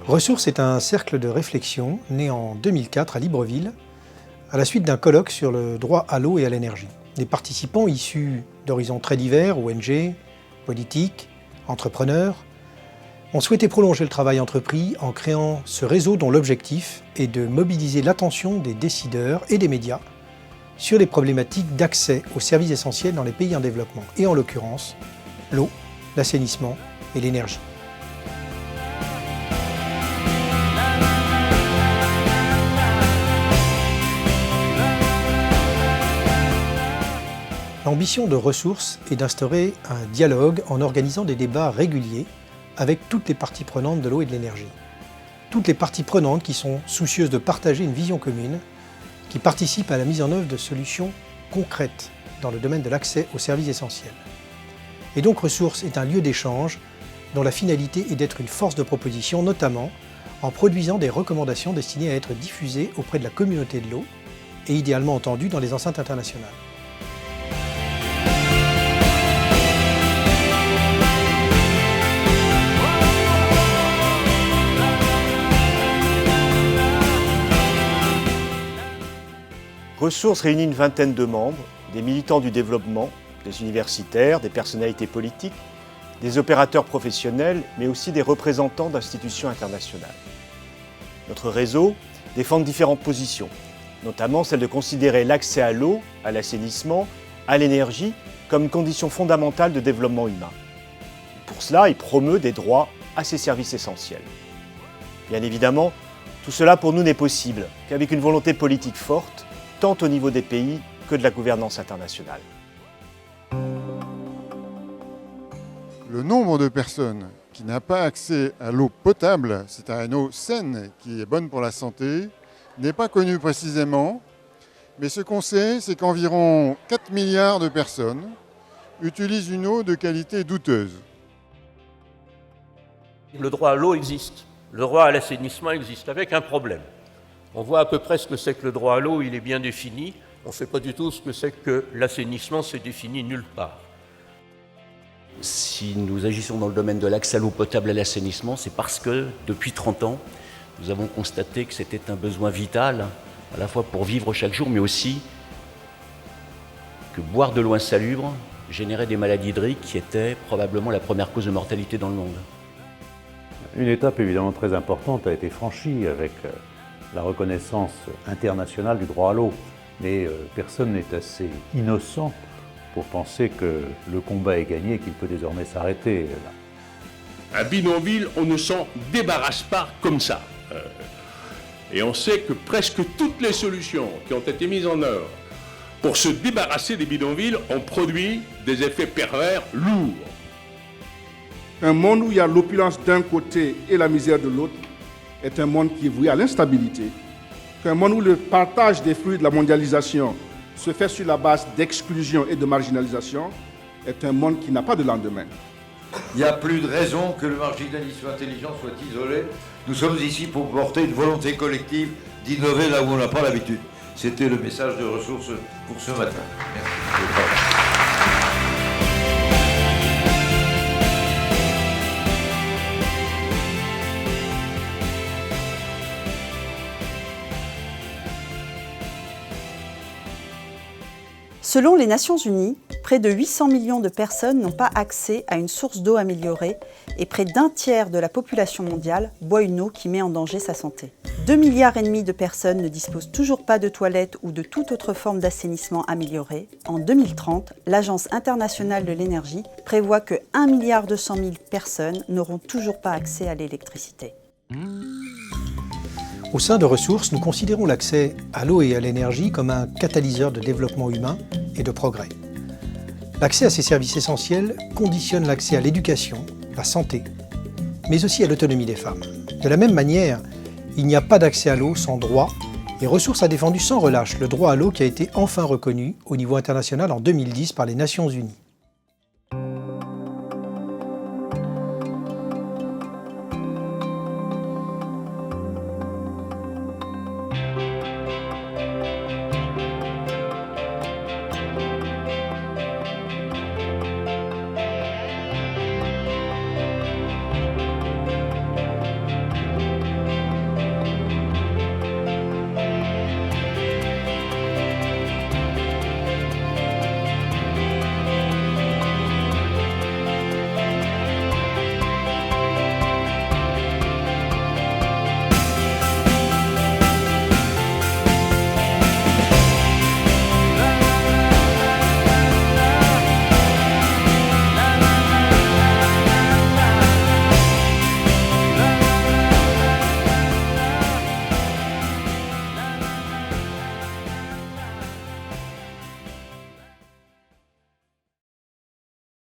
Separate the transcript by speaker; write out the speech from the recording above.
Speaker 1: Ressources est un cercle de réflexion né en 2004 à Libreville, à la suite d'un colloque sur le droit à l'eau et à l'énergie. Des participants issus d'horizons très divers, ONG, politiques, entrepreneurs, ont souhaité prolonger le travail entrepris en créant ce réseau dont l'objectif est de mobiliser l'attention des décideurs et des médias sur les problématiques d'accès aux services essentiels dans les pays en développement, et en l'occurrence l'eau, l'assainissement et l'énergie. L'ambition de Ressources est d'instaurer un dialogue en organisant des débats réguliers avec toutes les parties prenantes de l'eau et de l'énergie. Toutes les parties prenantes qui sont soucieuses de partager une vision commune, qui participent à la mise en œuvre de solutions concrètes dans le domaine de l'accès aux services essentiels. Et donc Ressources est un lieu d'échange dont la finalité est d'être une force de proposition, notamment en produisant des recommandations destinées à être diffusées auprès de la communauté de l'eau et idéalement entendues dans les enceintes internationales.
Speaker 2: Ressources réunit une vingtaine de membres, des militants du développement, des universitaires, des personnalités politiques, des opérateurs professionnels, mais aussi des représentants d'institutions internationales. Notre réseau défend différentes positions, notamment celle de considérer l'accès à l'eau, à l'assainissement, à l'énergie comme condition fondamentale de développement humain. Pour cela, il promeut des droits à ces services essentiels. Bien évidemment, tout cela pour nous n'est possible qu'avec une volonté politique forte, tant au niveau des pays que de la gouvernance internationale.
Speaker 3: Le nombre de personnes qui n'ont pas accès à l'eau potable, c'est-à-dire une eau saine qui est bonne pour la santé, n'est pas connu précisément, mais ce qu'on sait, c'est qu'environ 4 milliards de personnes utilisent une eau de qualité douteuse.
Speaker 4: Le droit à l'eau existe, le droit à l'assainissement existe, avec un problème. On voit à peu près ce que c'est que le droit à l'eau, il est bien défini. On ne sait pas du tout ce que c'est que l'assainissement, c'est défini nulle part.
Speaker 5: Si nous agissons dans le domaine de l'accès à l'eau potable et à l'assainissement, c'est parce que, depuis 30 ans, nous avons constaté que c'était un besoin vital, à la fois pour vivre chaque jour, mais aussi que boire de l'eau insalubre générait des maladies hydriques qui étaient probablement la première cause de mortalité dans le monde.
Speaker 6: Une étape évidemment très importante a été franchie avec la reconnaissance internationale du droit à l'eau. Mais personne n'est assez innocent pour penser que le combat est gagné et qu'il peut désormais s'arrêter là.
Speaker 7: Un bidonville, on ne s'en débarrasse pas comme ça. Et on sait que presque toutes les solutions qui ont été mises en œuvre pour se débarrasser des bidonvilles ont produit des effets pervers lourds.
Speaker 8: Un monde où il y a l'opulence d'un côté et la misère de l'autre est un monde qui est voué à l'instabilité. Qu'un monde où le partage des fruits de la mondialisation se fait sur la base d'exclusion et de marginalisation est un monde qui n'a pas de lendemain.
Speaker 9: Il n'y a plus de raison que le marginalisme intelligent soit isolé. Nous sommes ici pour porter une volonté collective d'innover là où on n'a pas l'habitude. C'était le message de Ressources pour ce matin. Merci.
Speaker 10: Selon les Nations Unies, près de 800 millions de personnes n'ont pas accès à une source d'eau améliorée et près d'un tiers de la population mondiale boit une eau qui met en danger sa santé. 2,5 milliards de personnes ne disposent toujours pas de toilettes ou de toute autre forme d'assainissement amélioré. En 2030, l'Agence internationale de l'énergie prévoit que 1,2 milliard personnes n'auront toujours pas accès à l'électricité.
Speaker 1: Au sein de Ressources, nous considérons l'accès à l'eau et à l'énergie comme un catalyseur de développement humain et de progrès. L'accès à ces services essentiels conditionne l'accès à l'éducation, la santé, mais aussi à l'autonomie des femmes. De la même manière, il n'y a pas d'accès à l'eau sans droit, et Ressources a défendu sans relâche le droit à l'eau qui a été enfin reconnu au niveau international en 2010 par les Nations Unies.